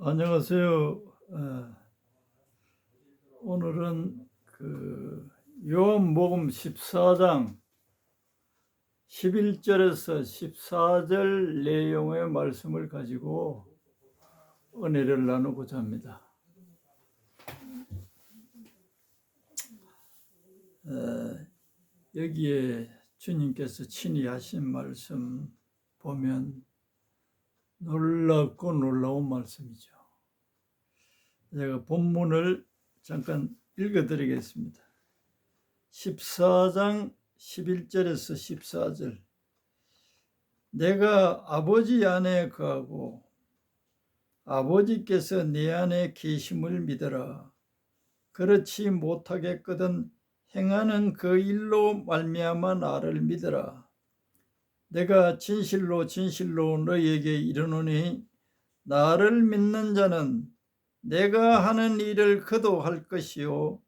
안녕하세요. 오늘은 요한복음 14장 11절에서 14절 내용의 말씀을 가지고 은혜를 나누고자 합니다. 여기에 주님께서 친히 하신 말씀 보면 놀랍고 놀라운 말씀이죠. 제가 본문을 잠깐 읽어드리겠습니다. 14장 11절에서 14절. 내가 아버지 안에 거하고 아버지께서 내 안에 계심을 믿어라. 그렇지 못하겠거든 행하는 그 일로 말미암아 나를 믿어라. 내가 진실로 진실로 너희에게 이르노니 나를 믿는 자는 내가 하는 일을 그도 할 것이요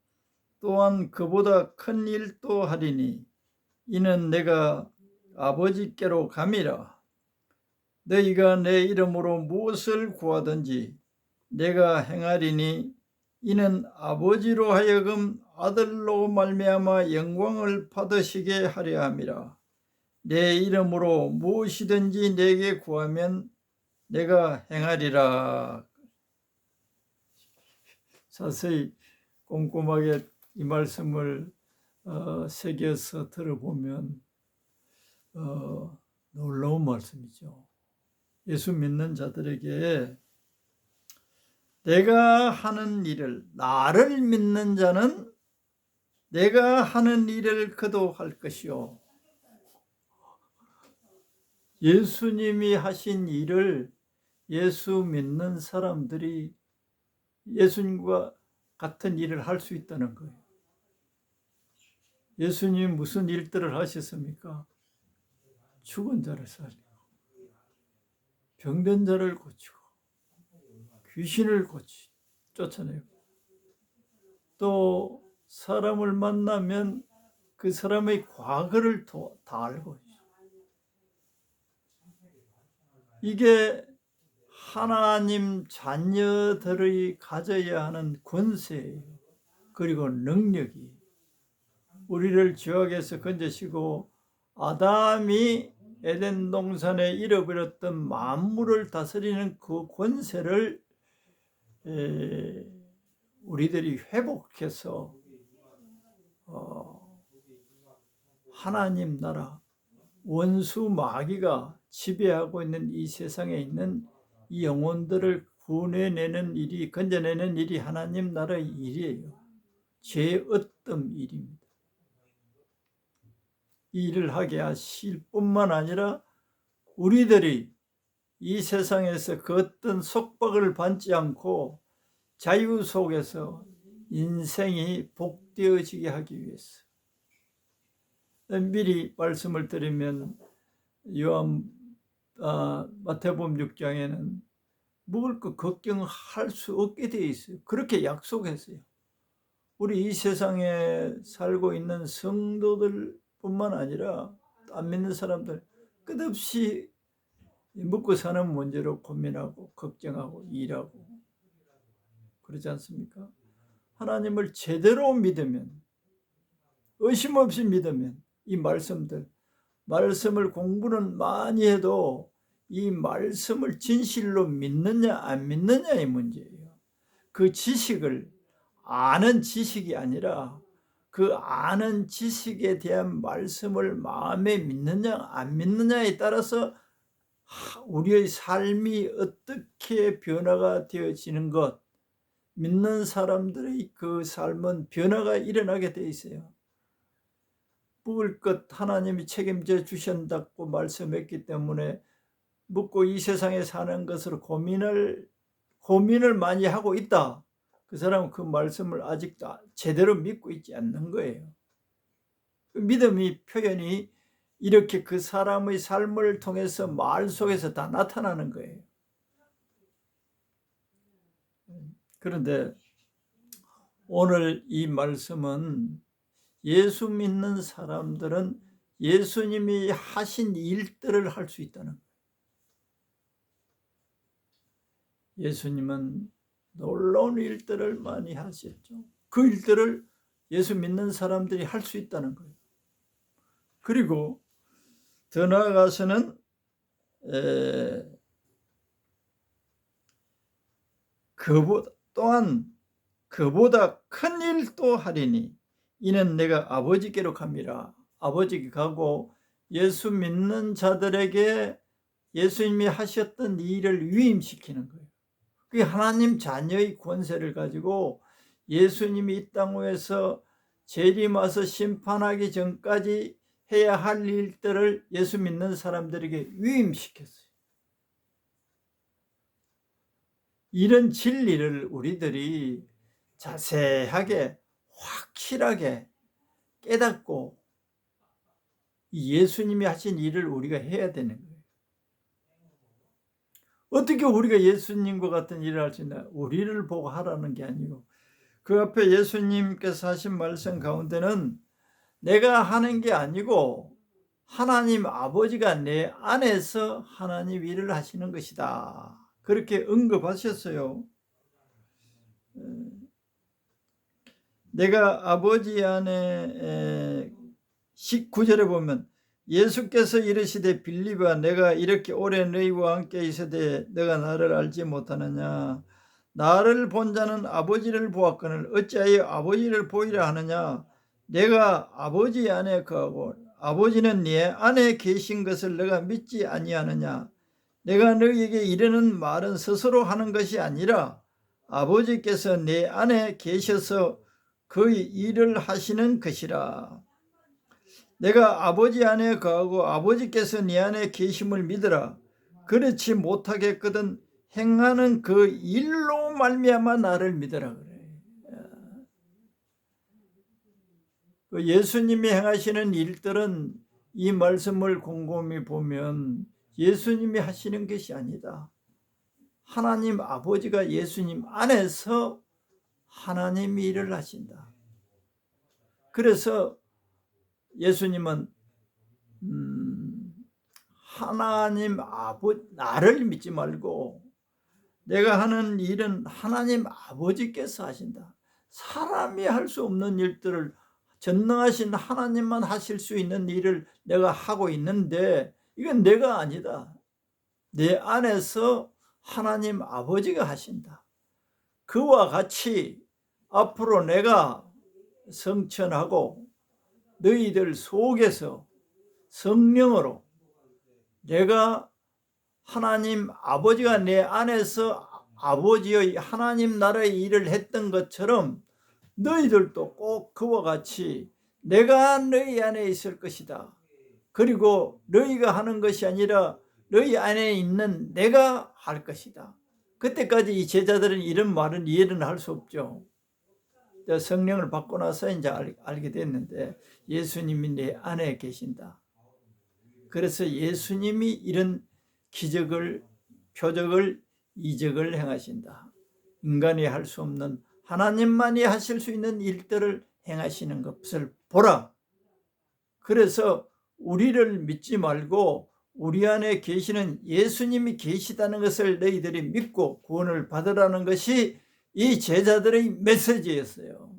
또한 그보다 큰 일도 하리니 이는 내가 아버지께로 감이라. 너희가 내 이름으로 무엇을 구하든지 내가 행하리니 이는 아버지로 하여금 아들로 말미암아 영광을 받으시게 하려 함이라. 내 이름으로 무엇이든지 내게 구하면 내가 행하리라. 자세히 꼼꼼하게 이 말씀을 새겨서 들어보면 놀라운 말씀이죠. 예수 믿는 자들에게 내가 하는 일을, 나를 믿는 자는 내가 하는 일을 그도 할 것이요. 예수님이 하신 일을 예수 믿는 사람들이 예수님과 같은 일을 할 수 있다는 거예요. 예수님 무슨 일들을 하셨습니까? 죽은 자를 살리고 병든 자를 고치고 귀신을 쫓아내고 또 사람을 만나면 그 사람의 과거를 다 알고 있어요. 이게 하나님 자녀들이 가져야 하는 권세예요. 그리고 능력이 우리를 죄악에서 건져시고 아담이 에덴 동산에 잃어버렸던 만물을 다스리는 그 권세를 우리들이 회복해서 하나님 나라, 원수 마귀가 지배하고 있는 이 세상에 있는 이 영혼들을 구원해내는 일이, 건져내는 일이 하나님 나라의 일이에요. 죄의 어떤 일입니다. 이 일을 하게 하실 뿐만 아니라 우리들이 이 세상에서 그 어떤 속박을 받지 않고 자유 속에서 인생이 복되어지게 하기 위해서. 미리 말씀을 드리면 마태복음 6장에는 먹을 것 걱정할 수 없게 되어 있어요. 그렇게 약속했어요. 우리 이 세상에 살고 있는 성도들 뿐만 아니라 안 믿는 사람들 끝없이 먹고 사는 문제로 고민하고 걱정하고 일하고 그러지 않습니까? 하나님을 제대로 믿으면, 의심 없이 믿으면 이 말씀을 공부는 많이 해도 이 말씀을 진실로 믿느냐 안 믿느냐의 문제예요. 그 지식을 아는 지식이 아니라 그 아는 지식에 대한 말씀을 마음에 믿느냐 안 믿느냐에 따라서 우리의 삶이 어떻게 변화가 되어지는 것, 믿는 사람들의 그 삶은 변화가 일어나게 돼 있어요. 먹을 것 하나님이 책임져 주신다고 말씀했기 때문에 먹고 이 세상에 사는 것으로 고민을 많이 하고 있다. 그 사람은 그 말씀을 아직도 제대로 믿고 있지 않는 거예요. 그 믿음이 표현이 이렇게 그 사람의 삶을 통해서 말 속에서 다 나타나는 거예요. 그런데 오늘 이 말씀은 예수 믿는 사람들은 예수님이 하신 일들을 할 수 있다는 거예요. 예수님은 놀라운 일들을 많이 하셨죠. 그 일들을 예수 믿는 사람들이 할 수 있다는 거예요. 그리고 더 나아가서는 그보다 큰 일도 하리니 이는 내가 아버지께로 갑니다. 아버지께 가고 예수 믿는 자들에게 예수님이 하셨던 이 일을 위임시키는 거예요. 그게 하나님 자녀의 권세를 가지고 예수님이 이 땅 위에서 재림와서 심판하기 전까지 해야 할 일들을 예수 믿는 사람들에게 위임시켰어요. 이런 진리를 우리들이 자세하게 확실하게 깨닫고 예수님이 하신 일을 우리가 해야 되는 거예요. 어떻게 우리가 예수님과 같은 일을 할 수 있나? 우리를 보고 하라는 게 아니고 그 앞에 예수님께서 하신 말씀 가운데는 내가 하는 게 아니고 하나님 아버지가 내 안에서 하나님 일을 하시는 것이다. 그렇게 언급하셨어요. 내가 아버지 안에 19절에 보면 예수께서 이르시되 빌립아 내가 이렇게 오래 너희와 함께 있으되 너가 나를 알지 못하느냐 나를 본 자는 아버지를 보았거늘 어찌하여 아버지를 보이라 하느냐 내가 아버지 안에 거하고 아버지는 네 안에 계신 것을 너가 믿지 아니하느냐 내가 너희에게 이르는 말은 스스로 하는 것이 아니라 아버지께서 내 안에 계셔서 그 일을 하시는 것이라. 내가 아버지 안에 거하고 아버지께서 네 안에 계심을 믿으라. 그렇지 못하겠거든 행하는 그 일로 말미암아 나를 믿으라 그래. 예수님이 행하시는 일들은 이 말씀을 곰곰이 보면 예수님이 하시는 것이 아니다. 하나님 아버지가 예수님 안에서 하나님이 일을 하신다. 그래서 예수님은 하나님 아버지 나를 믿지 말고 내가 하는 일은 하나님 아버지께서 하신다. 사람이 할 수 없는 일들을 전능하신 하나님만 하실 수 있는 일을 내가 하고 있는데 이건 내가 아니다. 내 안에서 하나님 아버지가 하신다. 그와 같이 앞으로 내가 성천하고 너희들 속에서 성령으로 내가 하나님 아버지가 내 안에서 아버지의 하나님 나라의 일을 했던 것처럼 너희들도 꼭 그와 같이 내가 너희 안에 있을 것이다. 그리고 너희가 하는 것이 아니라 너희 안에 있는 내가 할 것이다. 그때까지 이 제자들은 이런 말은 이해는 할 수 없죠. 성령을 받고 나서 이제 알게 됐는데 예수님이 내 안에 계신다. 그래서 예수님이 이런 기적을, 표적을, 이적을 행하신다. 인간이 할 수 없는 하나님만이 하실 수 있는 일들을 행하시는 것을 보라. 그래서 우리를 믿지 말고 우리 안에 계시는 예수님이 계시다는 것을 너희들이 믿고 구원을 받으라는 것이 이 제자들의 메시지였어요.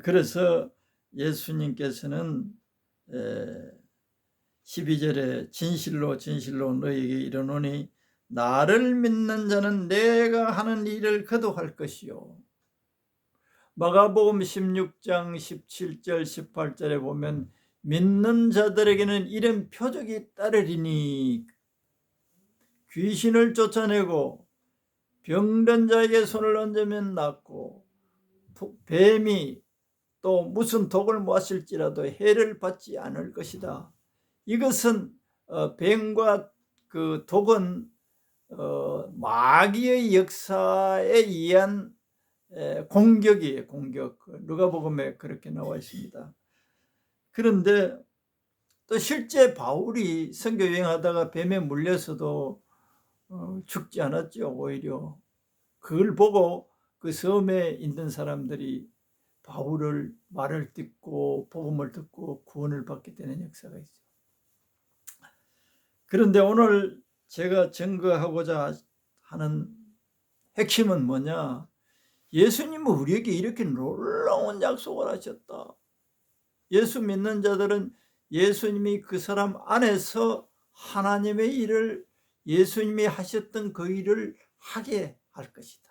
그래서 예수님께서는 12절에 진실로 진실로 너희에게 이르노니 나를 믿는 자는 내가 하는 일을 그도 할 것이요. 마가복음 16장 17절 18절에 보면 믿는 자들에게는 이런 표적이 따르리니 귀신을 쫓아내고 병든 자에게 손을 얹으면 낫고 뱀이 또 무슨 독을 마실지라도 해를 받지 않을 것이다. 이것은 뱀과 그 독은 마귀의 역사에 의한 공격이에요. 공격. 누가복음에 그렇게 나와 있습니다. 그런데 또 실제 바울이 선교 여행하다가 뱀에 물려서도 죽지 않았죠. 오히려 그걸 보고 그 섬에 있는 사람들이 바울을 말을 듣고 복음을 듣고 구원을 받게 되는 역사가 있어요. 그런데 오늘 제가 증거하고자 하는 핵심은 뭐냐? 예수님은 우리에게 이렇게 놀라운 약속을 하셨다. 예수 믿는 자들은 예수님이 그 사람 안에서 하나님의 일을, 예수님이 하셨던 그 일을 하게 할 것이다.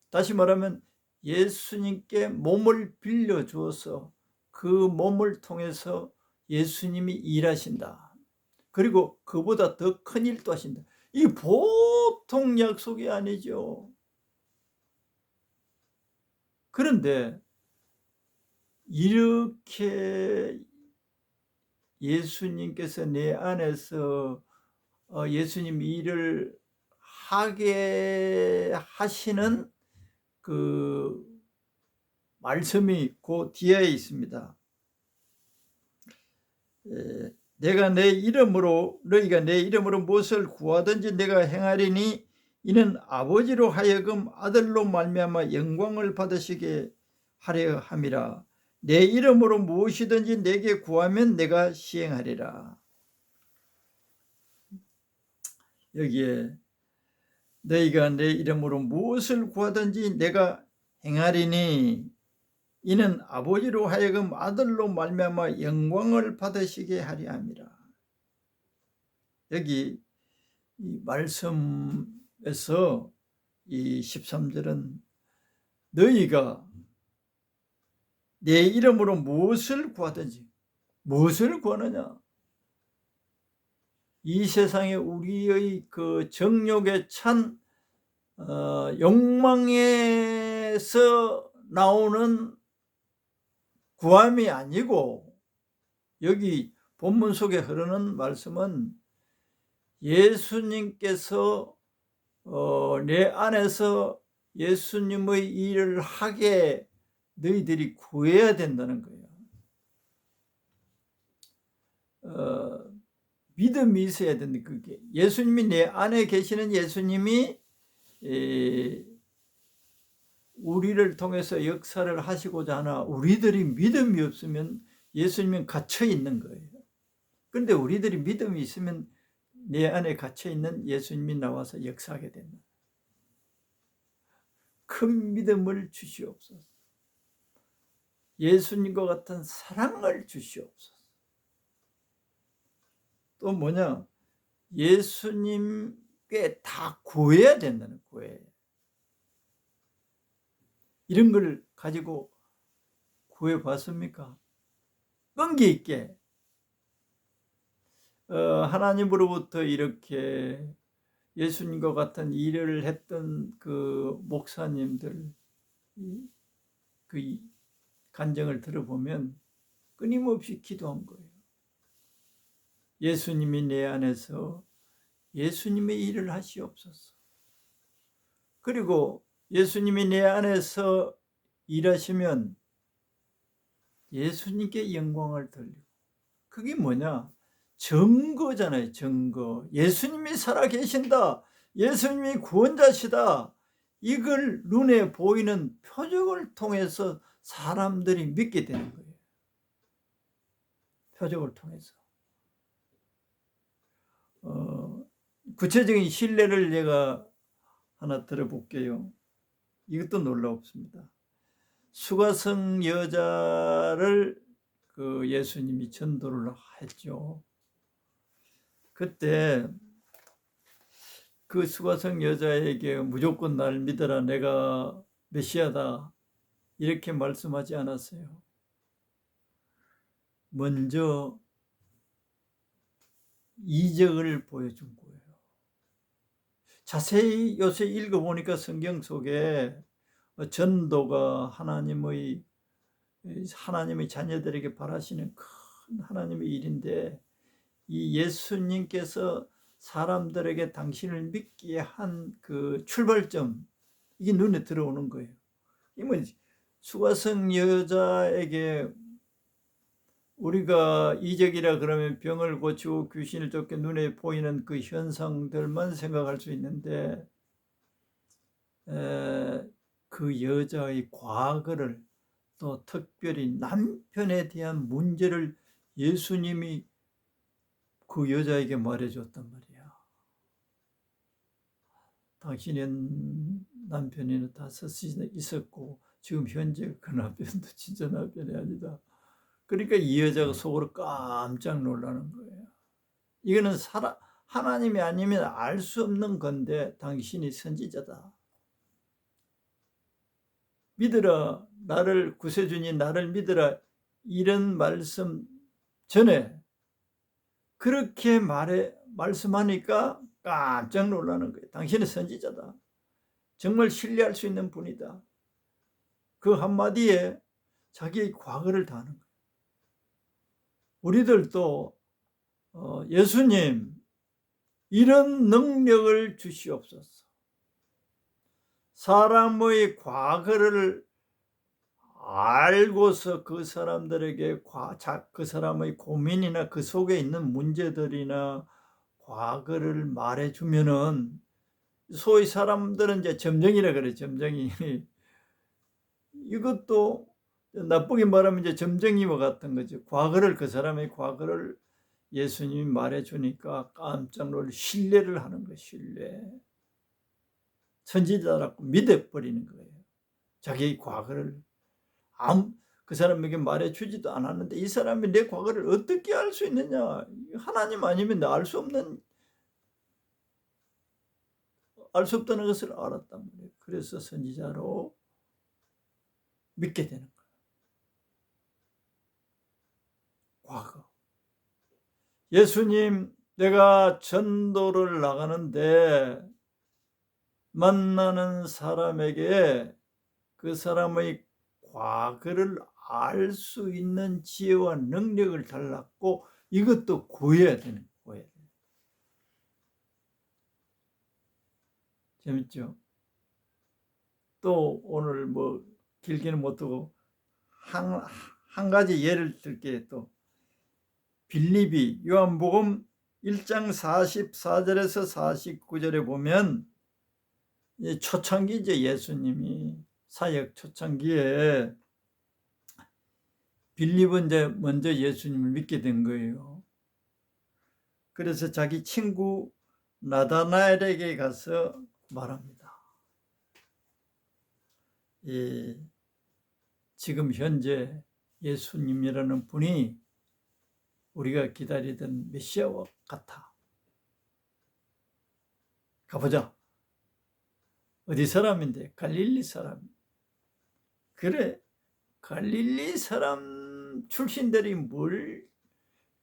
다시 말하면 예수님께 몸을 빌려 주어서 그 몸을 통해서 예수님이 일하신다. 그리고 그보다 더 큰 일도 하신다. 이게 보통 약속이 아니죠. 그런데 이렇게 예수님께서 내 안에서 예수님 일을 하게 하시는 그 말씀이 그 뒤에 있습니다. 너희가 내 이름으로 무엇을 구하든지 내가 행하리니 이는 아버지로 하여금 아들로 말미암아 영광을 받으시게 하려 함이라. 내 이름으로 무엇이든지 내게 구하면 내가 시행하리라. 여기에 너희가 내 이름으로 무엇을 구하든지 내가 행하리니 이는 아버지로 하여금 아들로 말미암아 영광을 받으시게 하려 함이라. 여기 이 말씀에서 이 13절은 너희가 내 이름으로 무엇을 구하든지, 무엇을 구하느냐? 이 세상에 우리의 그 정욕에 찬 욕망에서 나오는 구함이 아니고, 여기 본문 속에 흐르는 말씀은 예수님께서 내 안에서 예수님의 일을 하게 너희들이 구해야 된다는 거예요. 믿음이 있어야 된다. 그게 예수님이 내 안에 계시는 예수님이 우리를 통해서 역사를 하시고자 하나 우리들이 믿음이 없으면 예수님은 갇혀 있는 거예요. 그런데 우리들이 믿음이 있으면 내 안에 갇혀 있는 예수님이 나와서 역사하게 된다. 큰 믿음을 주시옵소서. 예수님과 같은 사랑을 주시옵소서. 또 뭐냐? 예수님께 다 구해야 된다는 거예요. 이런 걸 가지고 구해봤습니까? 끈기 있게 하나님으로부터 이렇게 예수님과 같은 일을 했던 그 목사님들 그 간증을 들어보면 끊임없이 기도한 거예요. 예수님이 내 안에서 예수님의 일을 하시옵소서. 그리고 예수님이 내 안에서 일하시면 예수님께 영광을 돌리고, 그게 뭐냐? 증거잖아요. 증거. 예수님이 살아계신다, 예수님이 구원자시다, 이걸 눈에 보이는 표적을 통해서 사람들이 믿게 되는 거예요. 표적을 통해서. 구체적인 신뢰를 제가 하나 들어볼게요. 이것도 놀랍습니다. 수가성 여자를 그 예수님이 전도를 했죠. 그때 그 수가성 여자에게 무조건 날 믿어라, 내가 메시아다, 이렇게 말씀하지 않았어요. 먼저 이적을 보여준 거예요. 자세히 요새 읽어보니까 성경 속에 전도가 하나님의 자녀들에게 바라시는 큰 하나님의 일인데, 이 예수님께서 사람들에게 당신을 믿게 한 그 출발점, 이게 눈에 들어오는 거예요. 이건 수가성 여자에게 우리가 이적이라 그러면 병을 고치고 귀신을 쫓게 눈에 보이는 그 현상들만 생각할 수 있는데, 그 여자의 과거를, 또 특별히 남편에 대한 문제를 예수님이 그 여자에게 말해줬단 말이야. 당신의 남편이나 5이 있었고 지금 현재 그 남편도 진짜 남편이 아니다. 그러니까 이 여자가 속으로 깜짝 놀라는 거예요. 이거는 하나님이 아니면 알 수 없는 건데 당신이 선지자다. 믿으라, 나를 구세주니 나를 믿으라, 이런 말씀 전에 그렇게 말씀하니까 깜짝 놀라는 거예요. 당신은 선지자다. 정말 신뢰할 수 있는 분이다. 그 한마디에 자기의 과거를 다 하는 거예요. 우리들도 예수님 이런 능력을 주시옵소서. 사람의 과거를 알고서 그 사람들에게 그 사람의 고민이나 그 속에 있는 문제들이나 과거를 말해주면은 소위 사람들은 이제 점쟁이라 그래. 점쟁이. 이것도 나쁘게 말하면 이제 점쟁이와 같은 거죠. 그 사람의 과거를 예수님이 말해주니까 깜짝 놀라 신뢰를 하는 거예요. 신뢰. 선지자라고 믿어버리는 거예요. 자기의 과거를 그 사람에게 말해주지도 않았는데 이 사람이 내 과거를 어떻게 알 수 있느냐. 하나님 아니면 알 수 없다는 것을 알았단 말이에요. 그래서 선지자로 믿게 되는 거예요. 과거. 예수님, 내가 전도를 나가는데 만나는 사람에게 그 사람의 과거를 알 수 있는 지혜와 능력을 달랐고 이것도 구해야 되는 거예요. 재밌죠? 또 오늘 뭐 길게는 못하고 한 가지 예를 들게. 또 빌립이 요한복음 1장 44절에서 49절에 보면 초창기죠. 예수님이 사역 초창기에 빌립은 이제 먼저 예수님을 믿게 된 거예요. 그래서 자기 친구 나다나엘에게 가서 말합니다. 지금 현재 예수님이라는 분이 우리가 기다리던 메시아와 같아. 가보자. 어디 사람인데? 갈릴리 사람. 그래, 갈릴리 사람 출신들이 뭘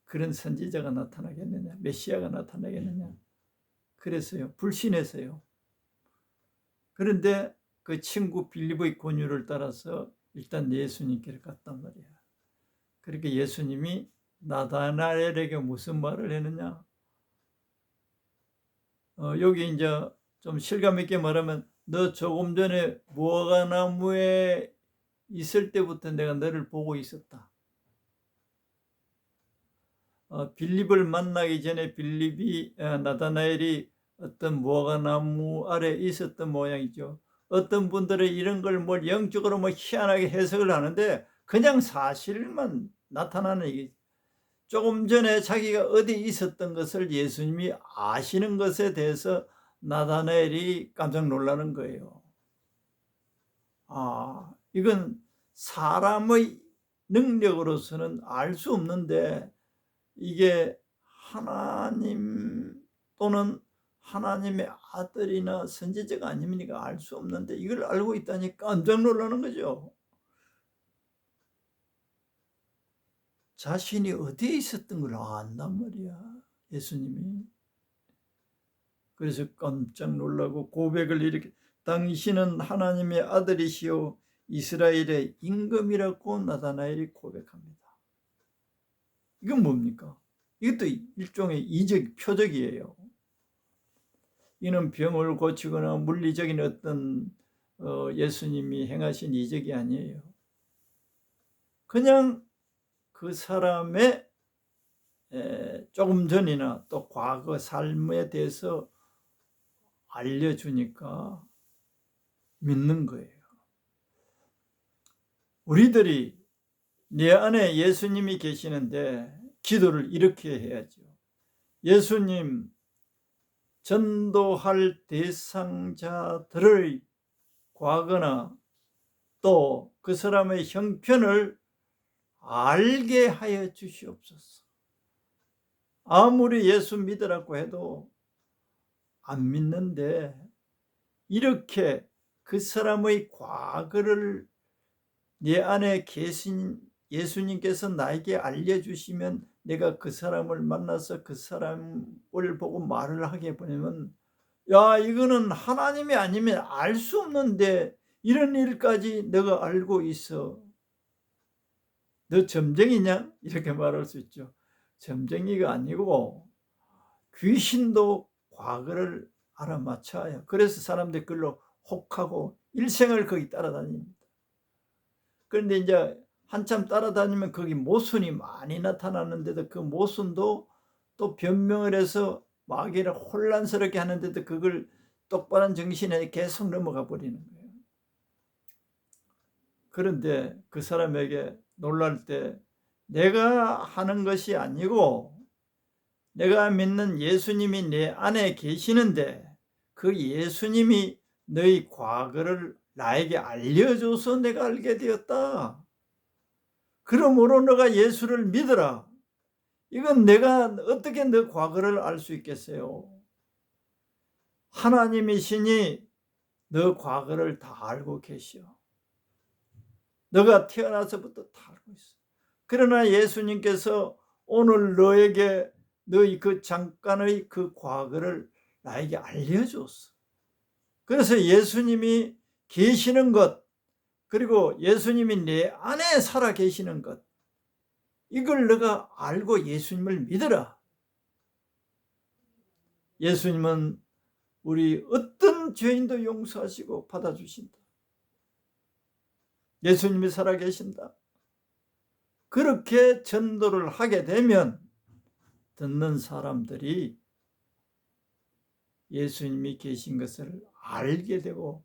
그런 선지자가 나타나겠느냐, 메시아가 나타나겠느냐. 그래서요, 불신해서요. 그런데 그 친구 빌립의 권유를 따라서 일단 예수님께를 갔단 말이야. 그렇게 예수님이 나다나엘에게 무슨 말을 했느냐. 여기 이제 좀 실감 있게 말하면, 너 조금 전에 무화과나무에 있을 때부터 내가 너를 보고 있었다. 빌립을 만나기 전에 나다나엘이 어떤 무화과나무 아래 있었던 모양이죠. 어떤 분들은 이런 걸 뭘 영적으로 뭐 희한하게 해석을 하는데 그냥 사실만 나타나는 얘기. 조금 전에 자기가 어디 있었던 것을 예수님이 아시는 것에 대해서 나다나엘이 깜짝 놀라는 거예요. 이건 사람의 능력으로서는 알 수 없는데 이게 하나님 또는 하나님의 아들이나 선지자가 아닙니까? 알 수 없는데 이걸 알고 있다니 깜짝 놀라는 거죠. 자신이 어디에 있었던 걸 안단 말이야, 예수님이. 그래서 깜짝 놀라고 고백을 이렇게, 당신은 하나님의 아들이시오 이스라엘의 임금이라고 나다나엘이 고백합니다. 이건 뭡니까? 이것도 일종의 이적, 표적이에요. 이는 병을 고치거나 물리적인 어떤 예수님이 행하신 이적이 아니에요. 그냥 그 사람의 조금 전이나 또 과거 삶에 대해서 알려주니까 믿는 거예요. 우리들이 내 안에 예수님이 계시는데 기도를 이렇게 해야죠. 예수님, 전도할 대상자들의 과거나 또 그 사람의 형편을 알게 하여 주시옵소서. 아무리 예수 믿으라고 해도 안 믿는데 이렇게 그 사람의 과거를 내 안에 계신 예수님께서 나에게 알려주시면 내가 그 사람을 만나서 그 사람을 보고 말을 하게 보면, 야, 이거는 하나님이 아니면 알 수 없는데 이런 일까지 너가 알고 있어. 너 점쟁이냐? 이렇게 말할 수 있죠. 점쟁이가 아니고 귀신도 과거를 알아맞혀요. 그래서 사람들이 그걸로 혹하고 일생을 거기 따라다닙니다. 그런데 이제 한참 따라다니면 거기 모순이 많이 나타나는데도 그 모순도 또 변명을 해서 마귀를 혼란스럽게 하는데도 그걸 똑바른 정신에 계속 넘어가 버리는 거예요. 그런데 그 사람에게 놀랄 때 내가 하는 것이 아니고 내가 믿는 예수님이 내 안에 계시는데 그 예수님이 너희 과거를 나에게 알려줘서 내가 알게 되었다. 그러므로 너가 예수를 믿어라. 이건 내가 어떻게 너 과거를 알 수 있겠어요? 하나님이시니 너 과거를 다 알고 계시오. 너가 태어나서부터 다 알고 있어. 그러나 예수님께서 오늘 너에게 너희 그 잠깐의 그 과거를 나에게 알려줬어. 그래서 예수님이 계시는 것, 그리고 예수님이 내 안에 살아 계시는 것, 이걸 너가 알고 예수님을 믿어라. 예수님은 우리 어떤 죄인도 용서하시고 받아주신다. 예수님이 살아 계신다. 그렇게 전도를 하게 되면 듣는 사람들이 예수님이 계신 것을 알게 되고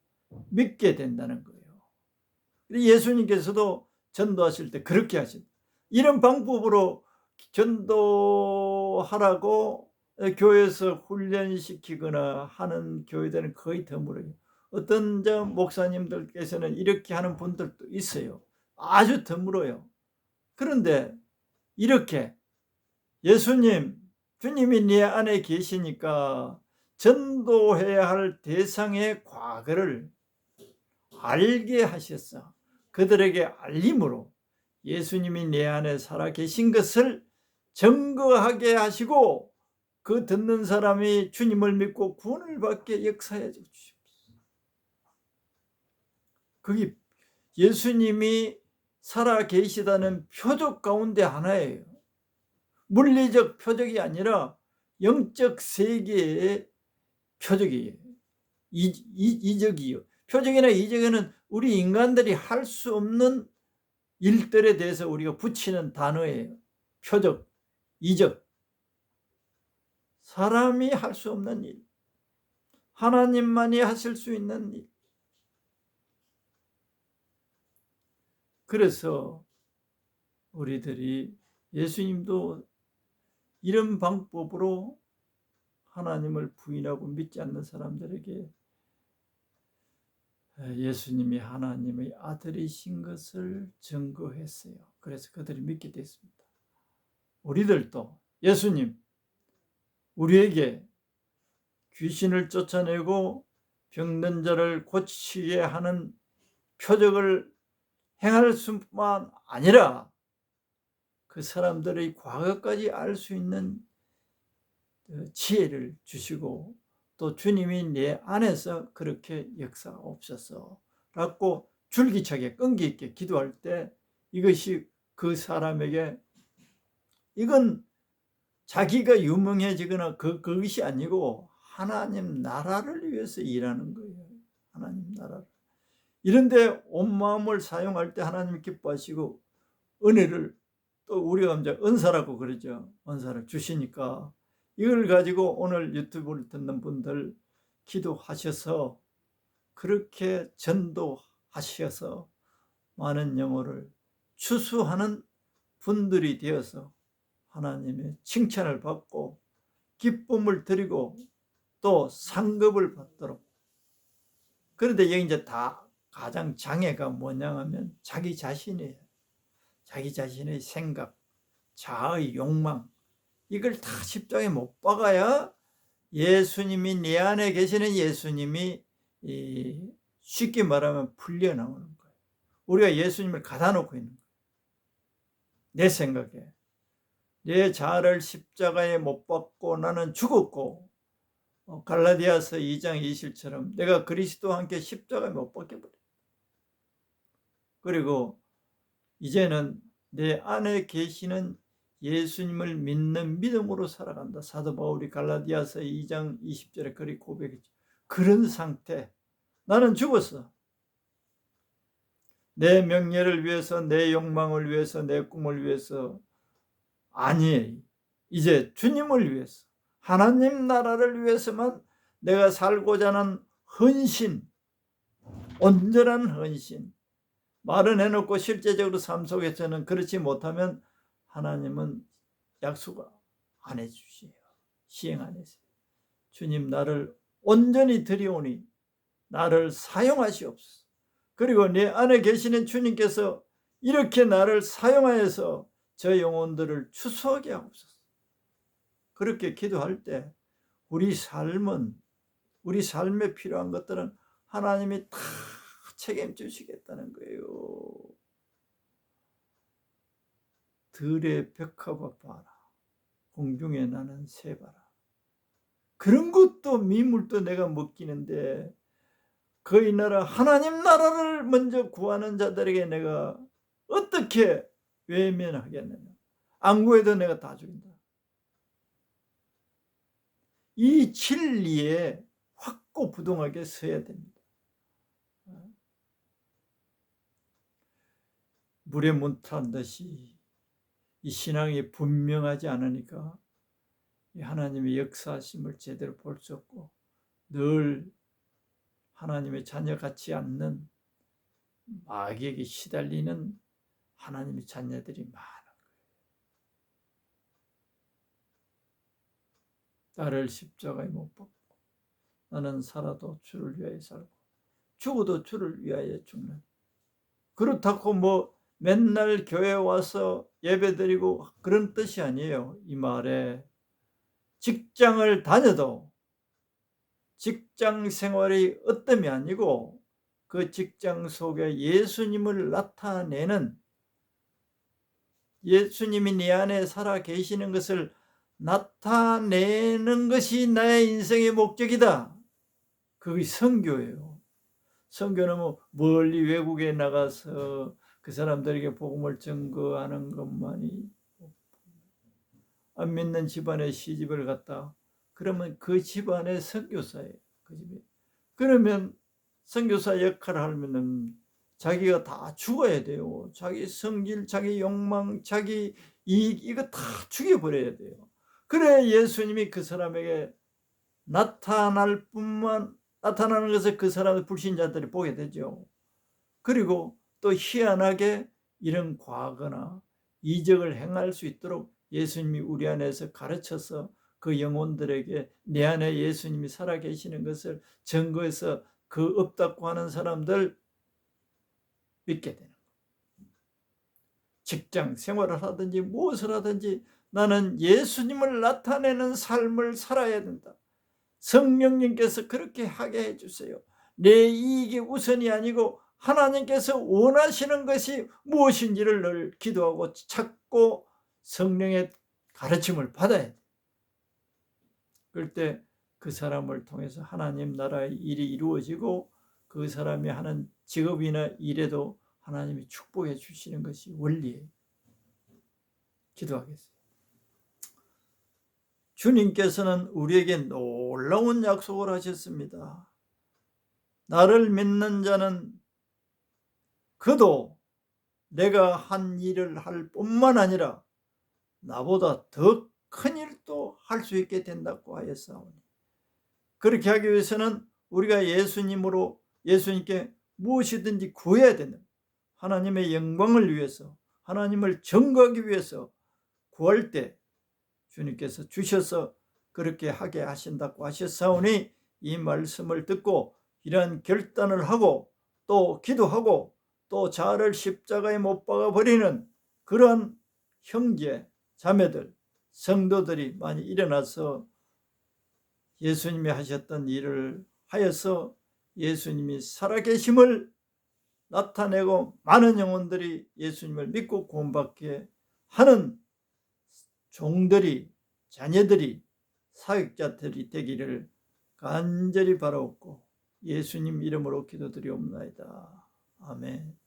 믿게 된다는 거예요. 예수님께서도 전도하실 때 그렇게 하신다. 이런 방법으로 전도하라고 교회에서 훈련시키거나 하는 교회들은 거의 드물어요. 어떤 목사님들께서는 이렇게 하는 분들도 있어요. 아주 드물어요. 그런데 이렇게 예수님, 주님이 내 안에 계시니까 전도해야 할 대상의 과거를 알게 하셨어. 그들에게 알림으로 예수님이 내 안에 살아 계신 것을 증거하게 하시고 그 듣는 사람이 주님을 믿고 구원을 받게 역사해 주십시오. 그게 예수님이 살아 계시다는 표적 가운데 하나예요. 물리적 표적이 아니라 영적 세계의 표적이에요. 이적이요. 표적이나 이적에는 우리 인간들이 할 수 없는 일들에 대해서 우리가 붙이는 단어예요. 표적, 이적. 사람이 할 수 없는 일, 하나님만이 하실 수 있는 일. 그래서 우리들이 예수님도 이런 방법으로 하나님을 부인하고 믿지 않는 사람들에게 예수님이 하나님의 아들이신 것을 증거했어요. 그래서 그들이 믿게 됐습니다. 우리들도 예수님, 우리에게 귀신을 쫓아내고 병든 자를 고치게 하는 표적을 행할 수만 아니라 그 사람들의 과거까지 알 수 있는 지혜를 주시고 또 주님이 내 안에서 그렇게 역사옵소서라고 줄기차게 끈기 있게 기도할 때 이것이 그 사람에게 이건 자기가 유명해지거나 그것이 아니고 하나님 나라를 위해서 일하는 거예요. 하나님 나라를. 이런데 온 마음을 사용할 때 하나님이 기뻐하시고 은혜를 또 우리가 이제 은사라고 그러죠. 은사를 주시니까 이걸 가지고 오늘 유튜브를 듣는 분들 기도하셔서 그렇게 전도하셔서 많은 영혼을 추수하는 분들이 되어서 하나님의 칭찬을 받고 기쁨을 드리고 또 상급을 받도록. 그런데 여기 이제 다 가장 장애가 뭐냐 하면 자기 자신이에요. 자기 자신의 생각, 자아의 욕망, 이걸 다 십자가에 못 박아야 예수님이, 내 안에 계시는 예수님이 쉽게 말하면 풀려나오는 거예요. 우리가 예수님을 가다 놓고 있는 거예요. 내 생각에. 내 자아를 십자가에 못 박고 나는 죽었고, 갈라디아서 2장 20절처럼 내가 그리스도와 함께 십자가에 못 박혀버려요. 그리고 이제는 내 안에 계시는 예수님을 믿는 믿음으로 살아간다. 사도 바울이 갈라디아서 2장 20절에 그리 고백했죠. 그런 상태. 나는 죽었어. 내 명예를 위해서, 내 욕망을 위해서, 내 꿈을 위해서 아니, 이제 주님을 위해서, 하나님 나라를 위해서만 내가 살고자 하는 헌신, 온전한 헌신. 말은 해놓고 실제적으로 삶 속에서는 그렇지 못하면 하나님은 약속 안 해주세요. 시행 안 해주세요. 주님, 나를 온전히 드리오니 나를 사용하시옵소서. 그리고 내 안에 계시는 주님께서 이렇게 나를 사용하여서 저 영혼들을 추수하게 하옵소서. 그렇게 기도할 때 우리 삶에 필요한 것들은 하나님이 다 책임지시겠다는 거예요. 들의 벽화가 봐라. 공중에 나는 새 봐라. 그런 것도 미물도 내가 먹기는데 그 나라, 하나님 나라를 먼저 구하는 자들에게 내가 어떻게 외면하겠느냐. 안 구해도 내가 다 죽인다. 이 진리에 확고부동하게 서야 됩니다. 물에 문탄 듯이 이 신앙이 분명하지 않으니까 하나님의 역사하심을 제대로 볼 수 없고 늘 하나님의 자녀 같지 않는 마귀에게 시달리는 하나님의 자녀들이 많은 거예요. 나를 십자가에 못 박고 나는 살아도 주를 위하여 살고 죽어도 주를 위하여 죽는. 그렇다고 뭐 맨날 교회 와서 예배드리고 그런 뜻이 아니에요. 이 말에 직장을 다녀도 직장 생활이 어뜸이 아니고 그 직장 속에 예수님을 나타내는, 예수님이 내 안에 살아 계시는 것을 나타내는 것이 나의 인생의 목적이다. 그게 선교예요. 선교는 뭐 멀리 외국에 나가서 그 사람들에게 복음을 증거하는 것만이, 안 믿는 집안에 시집을 갔다 그러면 그 집안의 선교사예요. 그 집에. 그러면 선교사 역할을 하려면 자기가 다 죽어야 돼요. 자기 성질, 자기 욕망, 자기 이익, 이거 다 죽여버려야 돼요. 그래 예수님이 그 사람에게 나타나는 것을 그 사람의 불신자들이 보게 되죠. 그리고 또 희한하게 이런 과거나 이적을 행할 수 있도록 예수님이 우리 안에서 가르쳐서 그 영혼들에게 내 안에 예수님이 살아계시는 것을 증거해서 그 없다고 하는 사람들 믿게 되는 거예요. 직장 생활을 하든지 무엇을 하든지 나는 예수님을 나타내는 삶을 살아야 된다. 성령님께서 그렇게 하게 해주세요. 내 이익이 우선이 아니고 하나님께서 원하시는 것이 무엇인지를 늘 기도하고 찾고 성령의 가르침을 받아야 돼. 그럴 때 그 사람을 통해서 하나님 나라의 일이 이루어지고 그 사람이 하는 직업이나 일에도 하나님이 축복해 주시는 것이 원리예요. 기도하겠습니다. 주님께서는 우리에게 놀라운 약속을 하셨습니다. 나를 믿는 자는 그도 내가 한 일을 할 뿐만 아니라 나보다 더 큰 일도 할 수 있게 된다고 하였사오니, 그렇게 하기 위해서는 우리가 예수님께 무엇이든지 구해야 된다. 하나님의 영광을 위해서, 하나님을 증거하기 위해서 구할 때 주님께서 주셔서 그렇게 하게 하신다고 하셨사오니 이 말씀을 듣고 이러한 결단을 하고 또 기도하고 또 자아를 십자가에 못 박아 버리는 그런 형제 자매들 성도들이 많이 일어나서 예수님이 하셨던 일을 하여서 예수님이 살아계심을 나타내고 많은 영혼들이 예수님을 믿고 구원받게 하는 종들이, 자녀들이, 사역자들이 되기를 간절히 바라옵고 예수님 이름으로 기도드리옵나이다. 아멘.